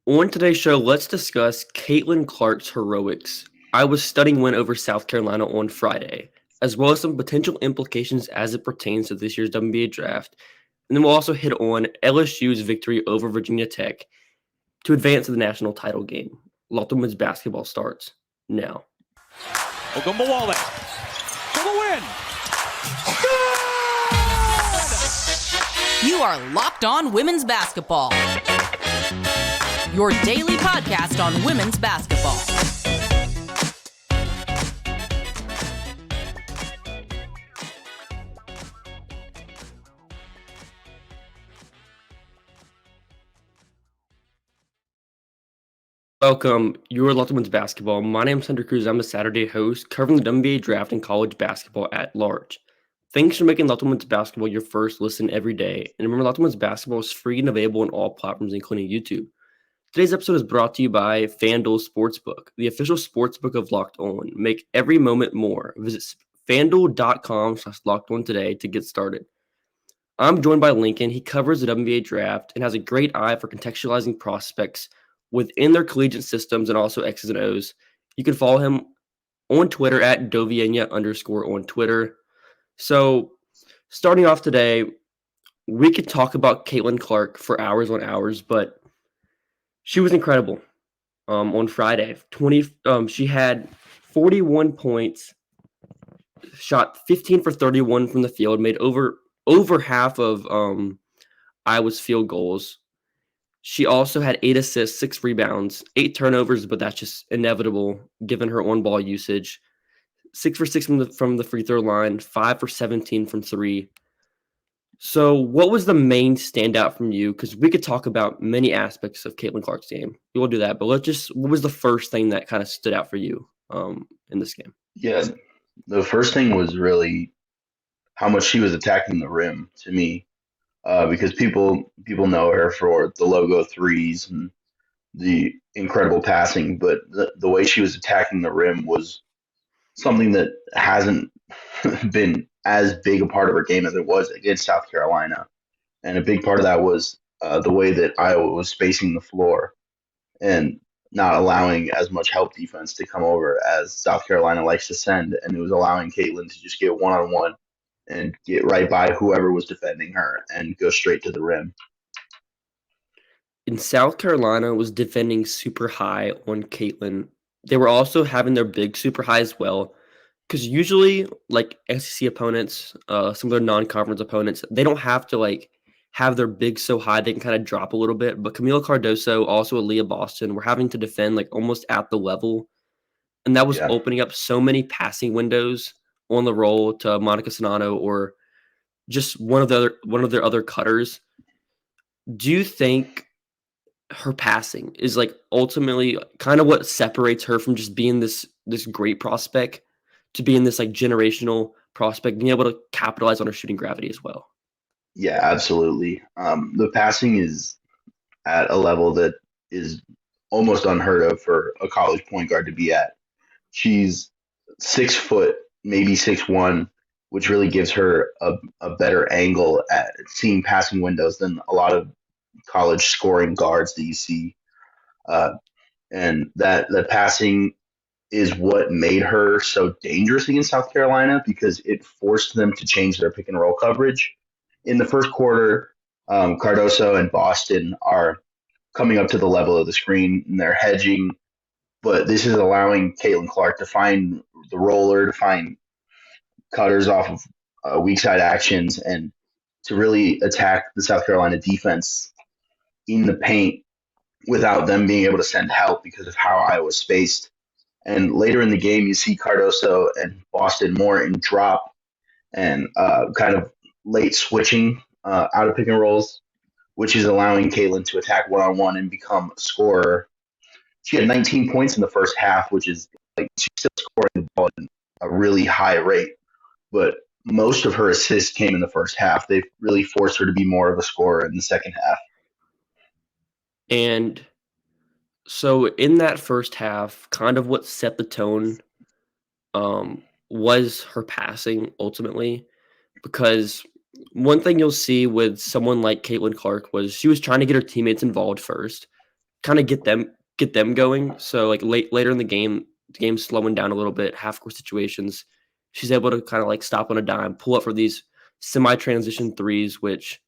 On today's show, let's discuss Caitlin Clark's heroics, Iowa's stunning win over South Carolina on Friday, as well as some potential implications as it pertains to this year's WNBA draft. And then we'll also hit on LSU's victory over Virginia Tech to advance to the national title game. Lotte women's basketball starts now. Ogunbowale for the win. You are Locked On Women's Basketball, your daily podcast on women's basketball. Welcome, you're Lotte women's basketball. My name is Hunter Cruse. I'm the Saturday host covering the WNBA draft and college basketball at large. Thanks for making Lotte women's basketball your first listen every day. And remember, Lotte women's basketball is free and available on all platforms, including YouTube. Today's episode is brought to you by FanDuel Sportsbook, the official sportsbook of Locked On. Make every moment more. Visit FanDuel.com/LockedOn today to get started. I'm joined by Lincoln. He covers the WNBA draft and has a great eye for contextualizing prospects within their collegiate systems and also X's and O's. You can follow him on Twitter at Dovienya_ on Twitter. So starting off today, we could talk about Caitlin Clark for hours on hours, but she was incredible on Friday. She had 41 points, shot 15 for 31 from the field, made over half of Iowa's field goals. She also had 8 assists, 6 rebounds, 8 turnovers, but that's just inevitable given her on-ball usage. 6 for 6 from the free throw line, 5 for 17 from 3. So what was the main standout from you? Because we could talk about many aspects of Caitlin Clark's game. We will do that, but what was the first thing that kind of stood out for you in this game? Yeah, the first thing was really how much she was attacking the rim to me, because people know her for the logo threes and the incredible passing, but the way she was attacking the rim was something that hasn't been as big a part of her game as it was against South Carolina. And a big part of that was the way that Iowa was spacing the floor and not allowing as much help defense to come over as South Carolina likes to send. And it was allowing Caitlin to just get one-on-one and get right by whoever was defending her and go straight to the rim. And South Carolina was defending super high on Caitlin. They were also having their big super high as well. Because usually, like SEC opponents, some of their non-conference opponents, they don't have to have their big so high they can kind of drop a little bit. But Camila Cardoso, also Aaliyah Boston, were having to defend almost at the level, and that was opening up so many passing windows on the roll to Monica Sonano or just one of their other cutters. Do you think her passing is ultimately kind of what separates her from just being this great prospect to being this generational prospect, being able to capitalize on her shooting gravity as well? Yeah, absolutely. The passing is at a level that is almost unheard of for a college point guard to be at. She's 6 foot, maybe 6'1", which really gives her a better angle at seeing passing windows than a lot of college scoring guards that you see. And that the passing is what made her so dangerous against South Carolina, because it forced them to change their pick and roll coverage. In the first quarter, Cardoso and Boston are coming up to the level of the screen and they're hedging, but this is allowing Caitlin Clark to find the roller, to find cutters off of weak side actions, and to really attack the South Carolina defense in the paint without them being able to send help because of how Iowa was spaced. And later in the game, you see Cardoso and Boston more in drop and kind of late switching out of pick and rolls, which is allowing Caitlin to attack one-on-one and become a scorer. She had 19 points in the first half, which is she's still scoring the ball at a really high rate. But most of her assists came in the first half. They really forced her to be more of a scorer in the second half. And so in that first half, kind of what set the tone was her passing ultimately, because one thing you'll see with someone like Caitlin Clark was she was trying to get her teammates involved first. kind of get them going. So like later in the game's slowing down a little bit, half court situations. She's able to kind of like stop on a dime, pull up for these semi-transition threes, which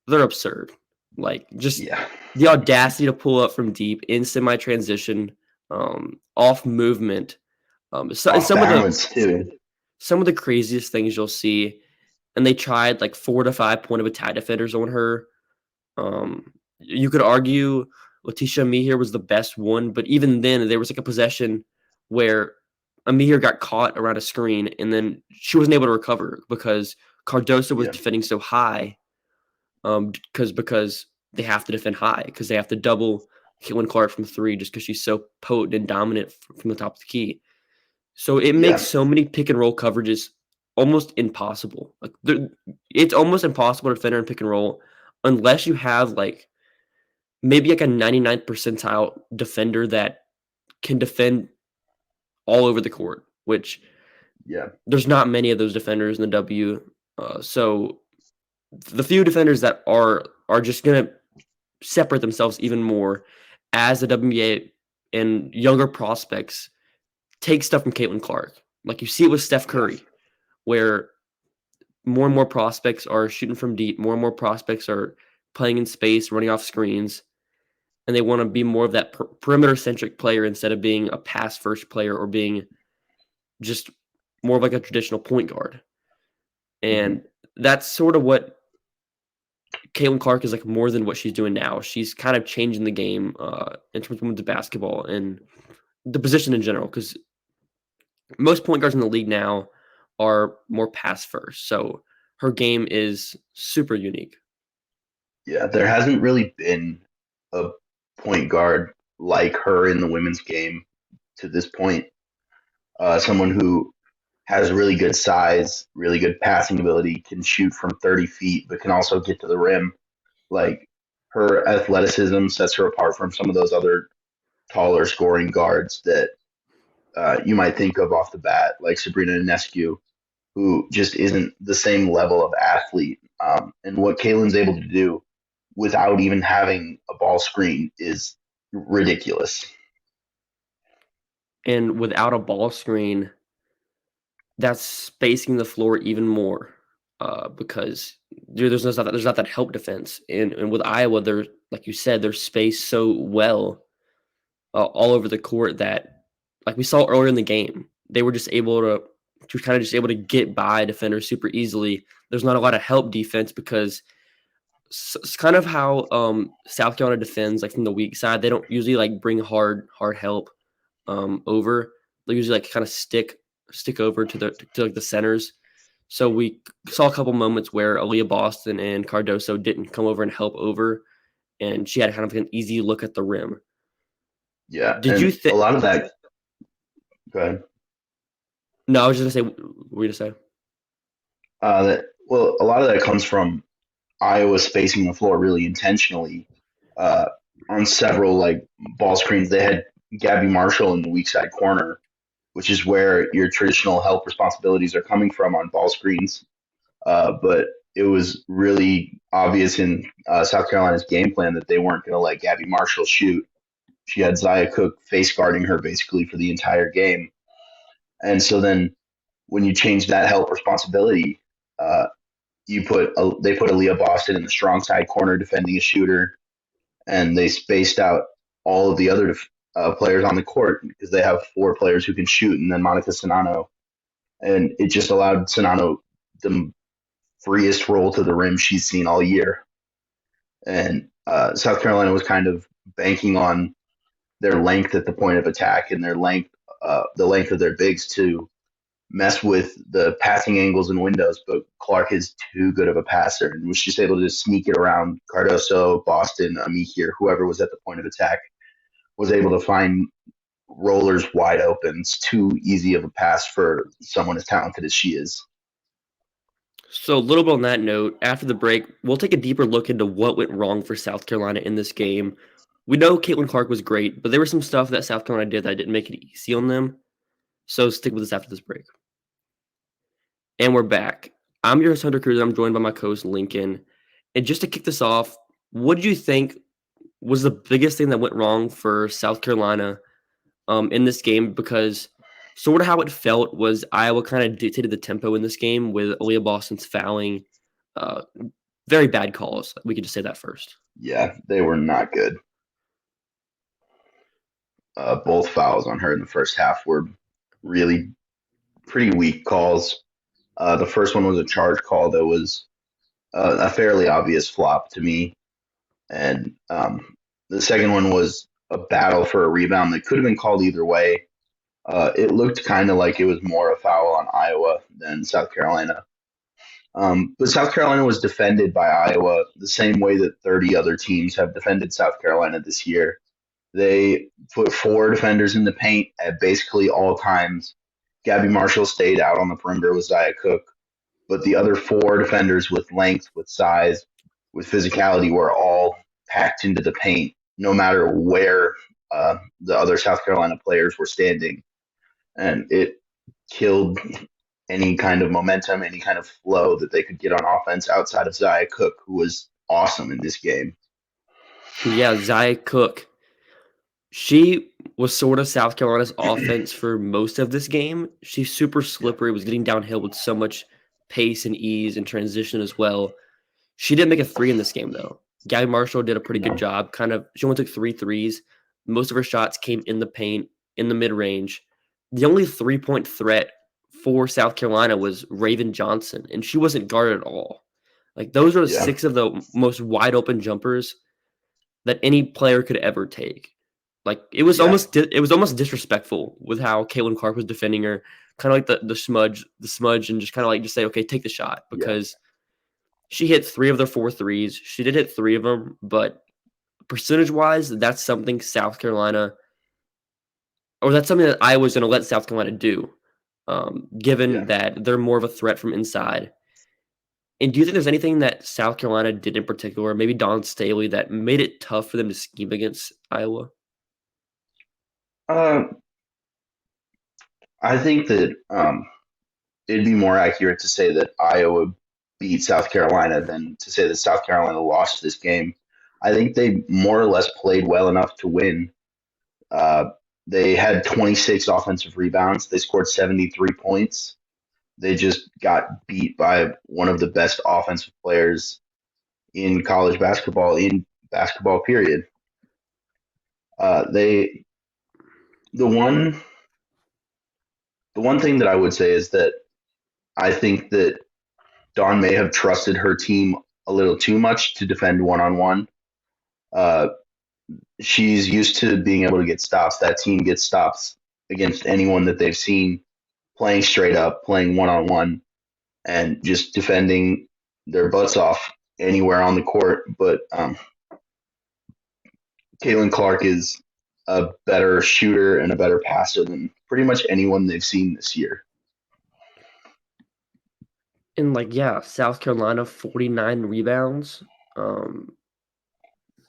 they're absurd. Like just Yeah. the audacity to pull up from deep in semi-transition, off movement. Off Some of balance too. the craziest things you'll see, and they tried like 4 to 5 point of attack defenders on her. You could argue Letitia Mehier was the best one, but even then, there was like a possession where Mehier got caught around a screen, and then she wasn't able to recover because Cardoso was Yeah. defending so high. Because they have to defend high because they have to double Caitlin Clark from 3 just because she's so potent and dominant from the top of the key. So it makes so many pick and roll coverages almost impossible. Like it's almost impossible to defend her in pick and roll unless you have like maybe like a 99th percentile defender that can defend all over the court, which there's not many of those defenders in the W. So the few defenders that are just going to separate themselves even more as the WNBA and younger prospects take stuff from Caitlin Clark. Like you see it with Steph Curry, where more and more prospects are shooting from deep, more and more prospects are playing in space, running off screens, and they want to be more of that perimeter-centric player instead of being a pass-first player or being just more of like a traditional point guard. And that's sort of what Caitlin Clark is like more than what she's doing now. She's kind of changing the game in terms of women's basketball and the position in general, because most point guards in the league now are more pass first. So her game is super unique. Yeah, there hasn't really been a point guard like her in the women's game to this point. Someone who has really good size, really good passing ability, can shoot from 30 feet, but can also get to the rim. Like her athleticism sets her apart from some of those other taller scoring guards that you might think of off the bat, like Sabrina Ionescu, who just isn't the same level of athlete. And what Caitlin's able to do without even having a ball screen is ridiculous. And without a ball screen, that's spacing the floor even more because there's not that help defense. And with Iowa, they're like you said, they're spaced so well all over the court that, like we saw earlier in the game, they were just able to get by defenders super easily. There's not a lot of help defense because it's kind of how South Carolina defends, like from the weak side. They don't usually like bring hard help over. They usually like kind of stick over to like the centers. So we saw a couple moments where Aaliyah Boston and Cardoso didn't come over and help over, and she had kind of an easy look at the rim. Yeah. Did you think a lot of that? Go ahead. No, I was just gonna say. What were you gonna say? A lot of that comes from Iowa spacing the floor really intentionally on several like ball screens. They had Gabby Marshall in the weak side corner, which is where your traditional help responsibilities are coming from on ball screens. But it was really obvious in South Carolina's game plan that they weren't going to let Gabby Marshall shoot. She had Zaya Cook face guarding her basically for the entire game. And so then when you change that help responsibility, they put Aaliyah Boston in the strong side corner defending a shooter, and they spaced out all of the other players on the court because they have 4 players who can shoot, and then Monica Sonano. And it just allowed Sonano the freest roll to the rim she's seen all year. And South Carolina was kind of banking on their length at the point of attack and the length of their bigs to mess with the passing angles and windows, but Clark is too good of a passer and was just able to sneak it around Cardoso, Boston, Mehier, whoever was at the point of attack, was able to find rollers wide open. It's too easy of a pass for someone as talented as she is. So a little bit on that note, after the break, we'll take a deeper look into what went wrong for South Carolina in this game. We know Caitlin Clark was great, but there was some stuff that South Carolina did that didn't make it easy on them. So stick with us after this break. And we're back. I'm your host, Hunter Cruse, and I'm joined by my co-host, Lincoln. And just to kick this off, what did you think was the biggest thing that went wrong for South Carolina in this game, because sort of how it felt was Iowa kind of dictated the tempo in this game with Aaliyah Boston's fouling. Uh, very bad calls. We could just say that first. Yeah, they were not good. Both fouls on her in the first half were really pretty weak calls. The first one was a charge call that was a fairly obvious flop to me. And the second one was a battle for a rebound that could have been called either way. It looked kind of like it was more a foul on Iowa than South Carolina. But South Carolina was defended by Iowa the same way that 30 other teams have defended South Carolina this year. They put 4 defenders in the paint at basically all times. Gabby Marshall stayed out on the perimeter with Zia Cook, but the other 4 defenders with length, with size, with physicality were all packed into the paint, no matter where the other South Carolina players were standing. And it killed any kind of momentum, any kind of flow that they could get on offense outside of Zia Cook, who was awesome in this game. Yeah, Zia Cook. She was sort of South Carolina's offense for most of this game. She's super slippery, was getting downhill with so much pace and ease and transition as well. She didn't make a 3 in this game, though. Gabby Marshall did a pretty good job. She only took 3 threes. Most of her shots came in the paint, in the mid-range. The only 3-point threat for South Carolina was Raven Johnson, and she wasn't guarded at all. Like, those are 6 of the most wide-open jumpers that any player could ever take. Like, it was almost disrespectful with how Caitlin Clark was defending her, kind of like the smudge, and just kind of like just say, okay, take the shot, because she hit 3 of their 4 threes. She did hit 3 of them, but percentage-wise, that's something South Carolina, or that's something that Iowa's going to let South Carolina do, given that they're more of a threat from inside. And do you think there's anything that South Carolina did in particular, maybe Dawn Staley, that made it tough for them to scheme against Iowa? I think that it'd be more accurate to say that Iowa beat South Carolina than to say that South Carolina lost this game. I think they more or less played well enough to win. They had 26 offensive rebounds. They scored 73 points. They just got beat by one of the best offensive players in college basketball, period. The one thing that I would say is that I think that Dawn may have trusted her team a little too much to defend one-on-one. She's used to being able to get stops. That team gets stops against anyone that they've seen playing straight up, playing one-on-one, and just defending their butts off anywhere on the court. But Caitlin Clark is a better shooter and a better passer than pretty much anyone they've seen this year. And South Carolina, 49 rebounds,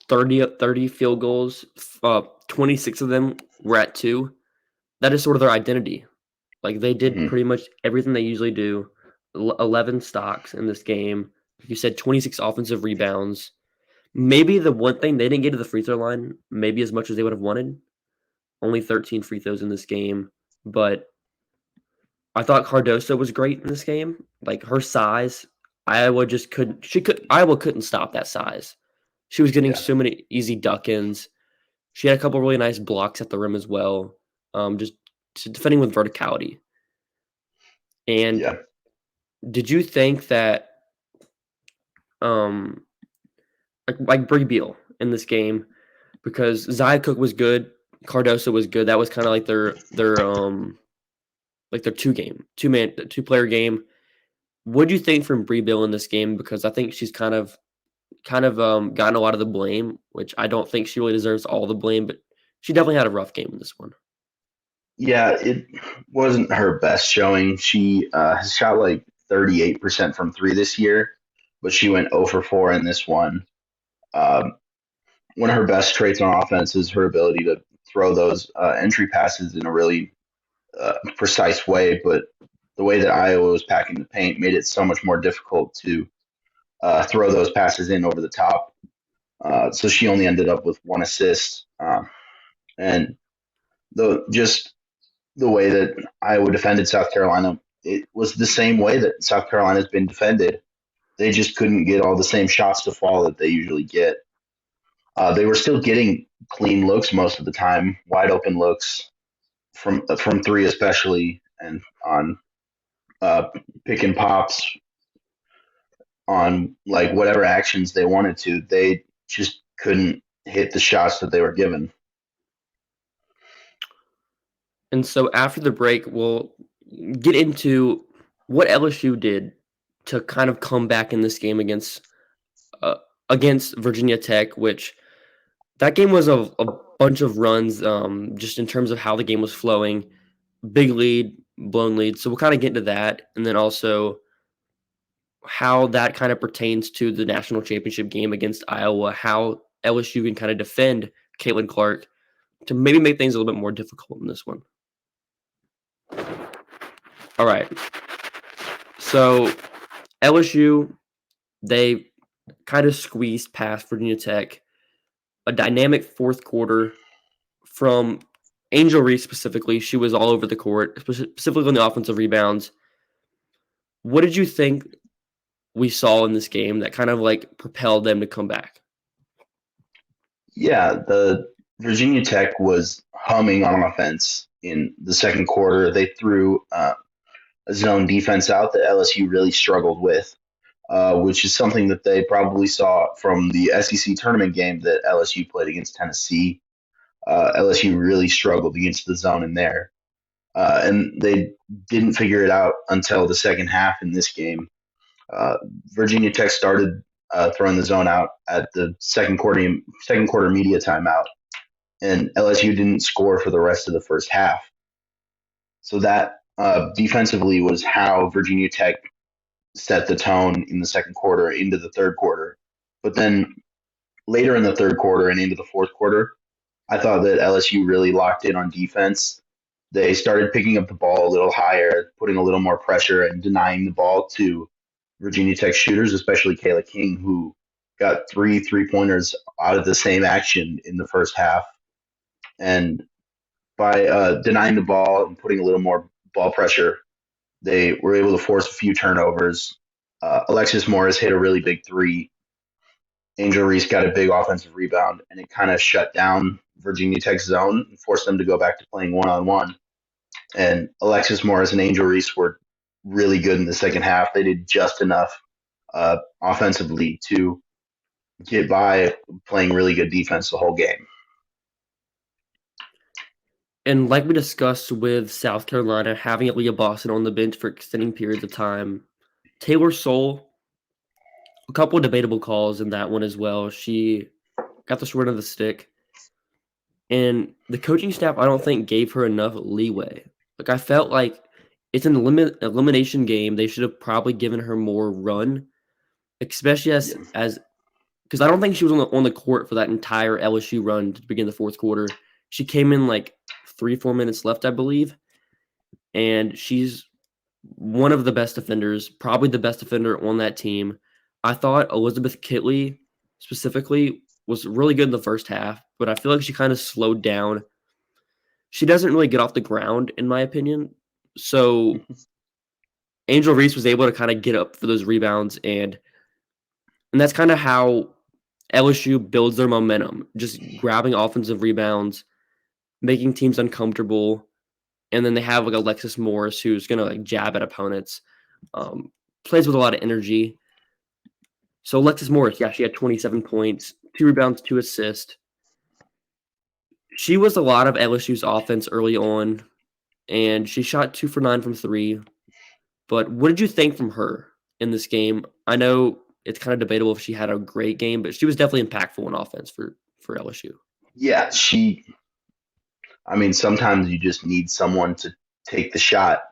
30 field goals, 26 of them were at 2. That is sort of their identity. Like, they did pretty much everything they usually do. 11 stocks in this game. Like you said, 26 offensive rebounds. Maybe the one thing, they didn't get to the free throw line maybe as much as they would have wanted. Only 13 free throws in this game. But I thought Cardoso was great in this game. Like, her size, Iowa couldn't stop that size. She was getting so many easy duck-ins. She had a couple really nice blocks at the rim as well. Just defending with verticality. And did you think that like Brie Beal in this game, because Zia Cook was good, Cardoso was good. That was kind of like their two-player game. What do you think from Brie Beal in this game? Because I think she's kind of gotten a lot of the blame, which I don't think she really deserves all the blame, but she definitely had a rough game in this one. Yeah, it wasn't her best showing. She has shot like 38% from 3 this year, but she went 0 for 4 in this one. One of her best traits on offense is her ability to throw those entry passes in a really precise way, but the way that Iowa was packing the paint made it so much more difficult to throw those passes in over the top. So she only ended up with 1 assist. And just the way that Iowa defended South Carolina, it was the same way that South Carolina's been defended. They just couldn't get all the same shots to fall that they usually get. They were still getting clean looks most of the time, wide open looks from three especially, and on pick and pops, on like whatever actions they wanted to. They just couldn't hit the shots that they were given. And so after the break, we'll get into what LSU did to kind of come back in this game against Virginia Tech, which that game was a bunch of runs, just in terms of how the game was flowing. Big lead, blown lead. So we'll kind of get into that, and then also how that kind of pertains to the national championship game against Iowa, how LSU can kind of defend Caitlin Clark to maybe make things a little bit more difficult in this one. All right. So LSU, they kind of squeezed past Virginia Tech. A dynamic fourth quarter from Angel Reese specifically. She was all over the court, specifically on the offensive rebounds. What did you think we saw in this game that kind of like propelled them to come back? Yeah, the Virginia Tech was humming on offense in the second quarter. They threw a zone defense out that LSU really struggled with, which is something that they probably saw from the SEC tournament game that LSU played against Tennessee. LSU really struggled against the zone in there. And they didn't figure it out until the second half in this game. Virginia Tech started throwing the zone out at the second quarter media timeout, and LSU didn't score for the rest of the first half. So that defensively was how Virginia Tech set the tone in the second quarter into the third quarter. But then later in the third quarter and into the fourth quarter, I thought that LSU really locked in on defense. They started picking up the ball a little higher, putting a little more pressure and denying the ball to Virginia Tech shooters, especially Kayla King, who got 3 3-pointers out of the same action in the first half. And by denying the ball and putting a little more ball pressure, they were able to force a few turnovers. Alexis Morris hit a really big three. Angel Reese got a big offensive rebound, and it kind of shut down Virginia Tech's zone and forced them to go back to playing one-on-one. And Alexis Morris and Angel Reese were really good in the second half. They did just enough offensively to get by playing really good defense the whole game. And like we discussed with South Carolina, having Aaliyah Boston on the bench for extending periods of time, Taylor Soule, a couple of debatable calls in that one as well. She got the short end of the stick. And the coaching staff, I don't think, gave her enough leeway. Like, I felt like it's an elimination game. They should have probably given her more run, especially as because I don't think she was on the court for that entire LSU run to begin the fourth quarter. She came in like 3-4 minutes left, I believe, and she's one of the best defenders, probably the best defender on that team. I thought Elizabeth Kitley specifically was really good in the first half, but I feel like she kind of slowed down. She doesn't really get off the ground, in my opinion. So Angel Reese was able to kind of get up for those rebounds, and that's kind of how LSU builds their momentum, just grabbing offensive rebounds, making teams uncomfortable, and then they have like Alexis Morris, who's going to like jab at opponents, plays with a lot of energy. So Alexis Morris, yeah, she had 27 points, 2 rebounds, 2 assists. She was a lot of LSU's offense early on, and she shot 2 for 9 from 3. But what did you think from her in this game? I know it's kind of debatable if she had a great game, but she was definitely impactful in offense for LSU. Yeah, sometimes you just need someone to take the shot.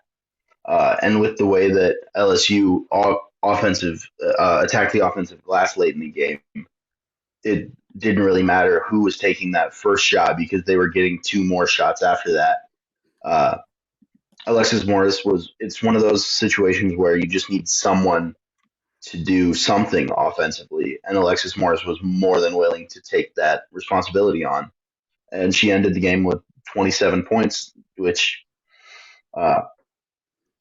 And with the way that LSU attacked the offensive glass late in the game, it didn't really matter who was taking that first shot because they were getting 2 more shots after that. Alexis Morris it's one of those situations where you just need someone to do something offensively, and Alexis Morris was more than willing to take that responsibility on. And she ended the game with 27 points, which uh,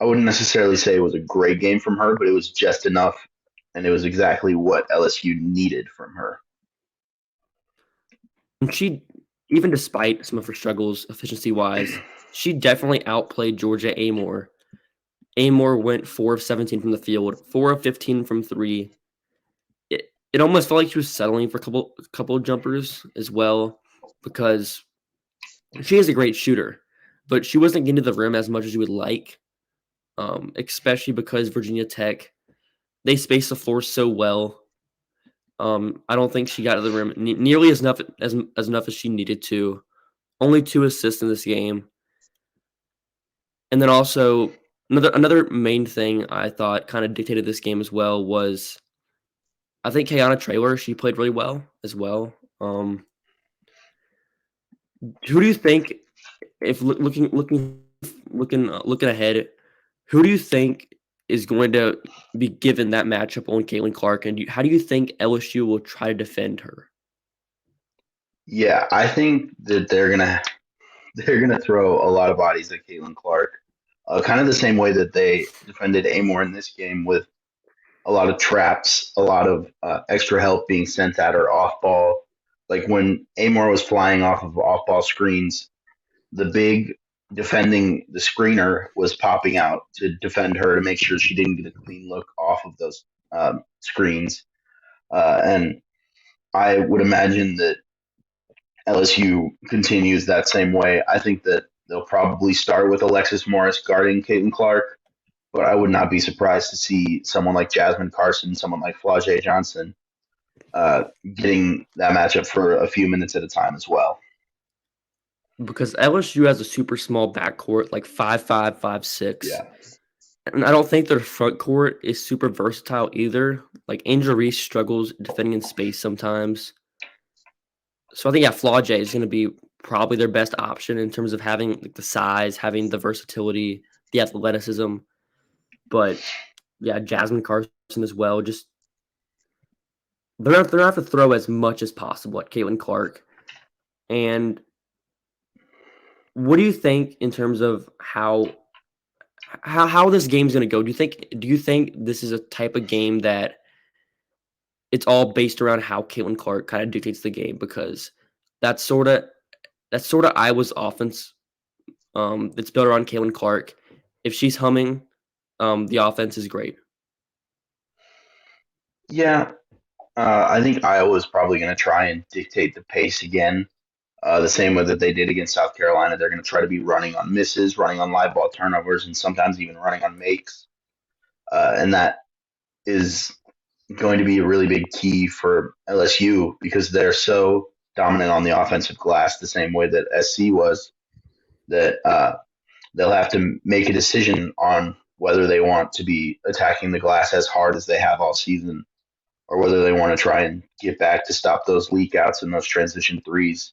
I wouldn't necessarily say was a great game from her, but it was just enough, and it was exactly what LSU needed from her. And she, even despite some of her struggles efficiency-wise, she definitely outplayed Georgia Amore. Amore went 4 of 17 from the field, 4 of 15 from three. It almost felt like she was settling for a couple of jumpers as well, because she is a great shooter, but she wasn't getting to the rim as much as you would like, especially because Virginia Tech, they space the floor so well. I don't think she got to the rim nearly as enough as she needed to. Only 2 assists in this game. And then also another main thing I thought kind of dictated this game as well was I think Kayana Traylor, she played really well as well. Who do you think, if looking ahead, who do you think is going to be given that matchup on Caitlin Clark, and how do you think LSU will try to defend her? Yeah, I think that they're gonna throw a lot of bodies at Caitlin Clark, kind of the same way that they defended Amore in this game, with a lot of traps, a lot of extra help being sent at her off ball. Like when Amore was flying off of off ball screens, the big defending the screener was popping out to defend her to make sure she didn't get a clean look off of those screens. And I would imagine that LSU continues that same way. I think that they'll probably start with Alexis Morris guarding Caitlin Clark, but I would not be surprised to see someone like Jasmine Carson, someone like Flau'jae Johnson getting that matchup for a few minutes at a time as well. Because LSU has a super small backcourt, like 5'5", 5'6". Yeah. And I don't think their front court is super versatile either. Like Angel Reese struggles defending in space sometimes. So I think Flau'jae is going to be probably their best option in terms of having like the size, having the versatility, the athleticism. But yeah, Jasmine Carson as well. Just they're not have to throw as much as possible at Caitlin Clark. And what do you think in terms of how this game's going to go? Do you think this is a type of game that it's all based around how Caitlin Clark kind of dictates the game? Because that's sort of Iowa's offense. It's built around Caitlin Clark. If she's humming, the offense is great. Yeah, I think Iowa is probably going to try and dictate the pace again, the same way that they did against South Carolina. They're going to try to be running on misses, running on live ball turnovers, and sometimes even running on makes. And that is going to be a really big key for LSU because they're so dominant on the offensive glass, the same way that SC was, that they'll have to make a decision on whether they want to be attacking the glass as hard as they have all season, or whether they want to try and get back to stop those leak outs and those transition threes.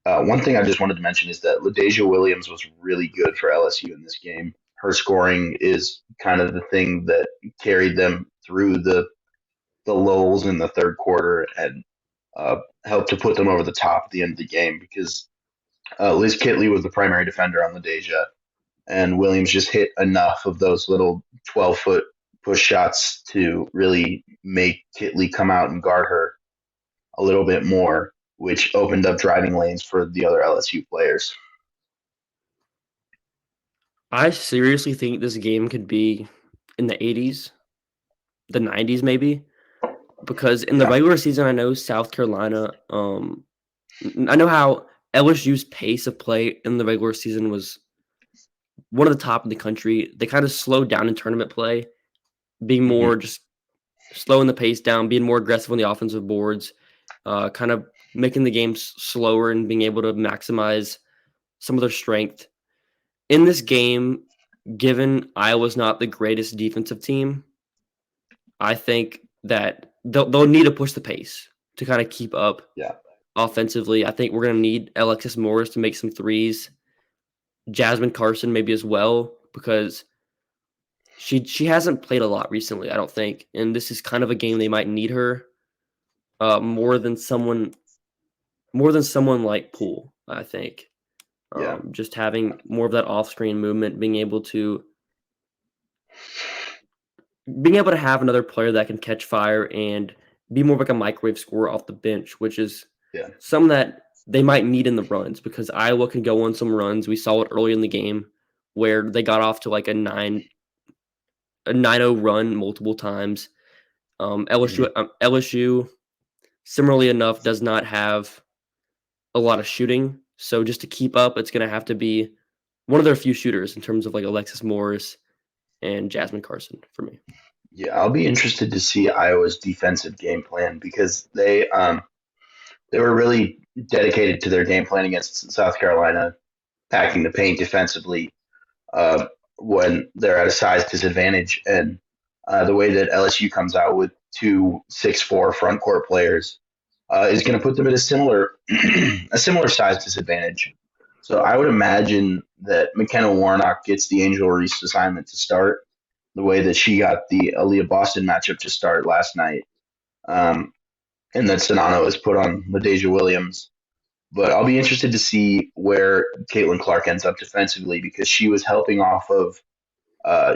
One thing I just wanted to mention is that LaDasia Williams was really good for LSU in this game. Her scoring is kind of the thing that carried them through the lulls in the third quarter and helped to put them over the top at the end of the game, because Liz Kitley was the primary defender on LaDasia, and Williams just hit enough of those little 12-foot push shots to really make Kitley come out and guard her a little bit more, which opened up driving lanes for the other LSU players. I seriously think this game could be in the 80s, the 90s maybe, because in the regular season, I know South Carolina, I know how LSU's pace of play in the regular season was one of the top in the country. They kind of slowed down in tournament play, being more just slowing the pace down, being more aggressive on the offensive boards, kind of making the games slower and being able to maximize some of their strength. In this game, given Iowa's not the greatest defensive team, I think that they'll need to push the pace to kind of keep up offensively. I think we're going to need Alexis Morris to make some threes. Jasmine Carson maybe as well, because She hasn't played a lot recently, I don't think, and this is kind of a game they might need her more than someone like Poole, I think. Yeah. Just having more of that off-screen movement, being able to have another player that can catch fire and be more of like a microwave scorer off the bench, which is Yeah. some that they might need in the runs because Iowa can go on some runs. We saw it early in the game where they got off to like a 9-0 run multiple times. LSU, similarly enough, does not have a lot of shooting. So just to keep up, it's going to have to be one of their few shooters in terms of like Alexis Morris and Jasmine Carson for me. Yeah, I'll be interested to see Iowa's defensive game plan because they were really dedicated to their game plan against South Carolina, packing the paint defensively when they're at a size disadvantage. And the way that LSU comes out with 2 6'4" front court players is going to put them at a similar size disadvantage. So I would imagine that McKenna Warnock gets the Angel Reese assignment to start the way that she got the Aaliyah Boston matchup to start last night. And that Sonano is put on LaDasia Williams. But I'll be interested to see where Caitlin Clark ends up defensively because she was helping off of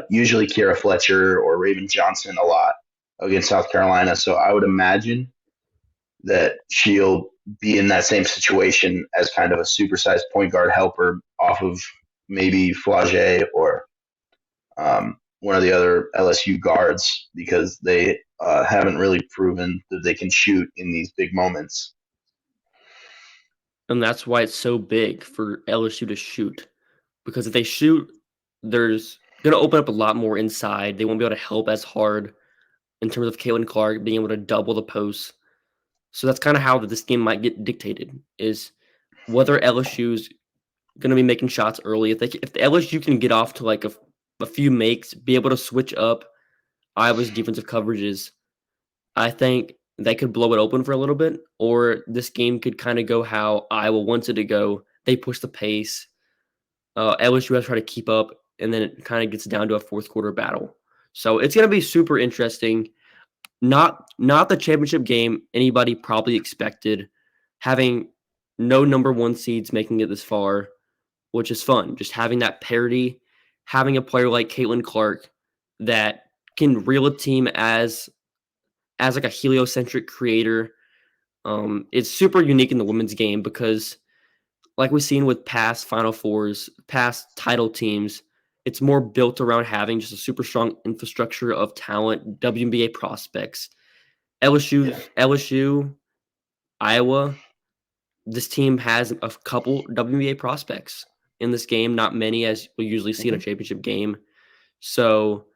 usually Kiera Fletcher or Raven Johnson a lot against South Carolina. So I would imagine that she'll be in that same situation as kind of a supersized point guard helper off of maybe Flage or one of the other LSU guards because they haven't really proven that they can shoot in these big moments. And that's why it's so big for LSU to shoot. Because if they shoot, there's going to open up a lot more inside. They won't be able to help as hard in terms of Caitlin Clark being able to double the posts. So that's kind of how this game might get dictated, is whether LSU's going to be making shots early. If the LSU can get off to like a few makes, be able to switch up Iowa's defensive coverages, I think they could blow it open for a little bit, or this game could kind of go how Iowa wants it to go. They push the pace. LSU has to try to keep up, and then it kind of gets down to a fourth quarter battle. So it's going to be super interesting. Not the championship game anybody probably expected, having no number one seeds making it this far, which is fun. Just having that parity, having a player like Caitlin Clark that can reel a team as like a heliocentric creator. It's super unique in the women's game because, like we've seen with past Final Fours, past title teams, it's more built around having just a super strong infrastructure of talent, WNBA prospects. LSU, Iowa, this team has a couple WNBA prospects in this game, not many as we usually see in a championship game. So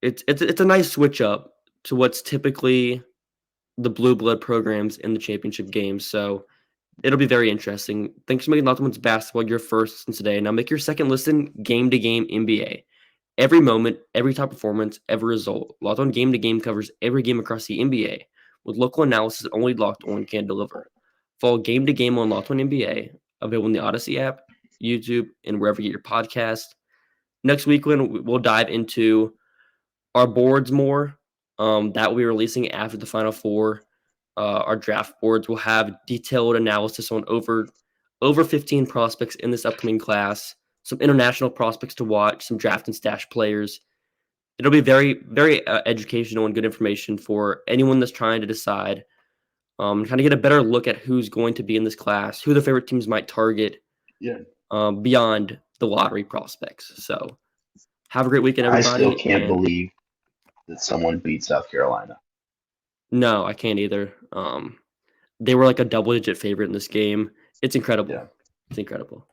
it's a nice switch up to what's typically the blue blood programs in the championship game. So it'll be very interesting. Thanks for making Locked On Women's Basketball your first listen today. Now make your second listen Game to Game NBA. Every moment, every top performance, every result. Locked On Game to Game covers every game across the NBA with local analysis that only Locked On can deliver. Follow Game to Game on Locked On NBA, available in the Odyssey app, YouTube, and wherever you get your podcast. Next week, we'll dive into our boards more. That will be releasing after the Final Four. Our draft boards will have detailed analysis on over 15 prospects in this upcoming class, some international prospects to watch, some draft and stash players. It'll be very, very educational and good information for anyone that's trying to decide, trying to get a better look at who's going to be in this class, who the favorite teams might target, beyond the lottery prospects. So have a great weekend, everybody. I still can't believe that someone beat South Carolina. No, I can't either. They were like a double-digit favorite in this game. It's incredible. Yeah. It's incredible.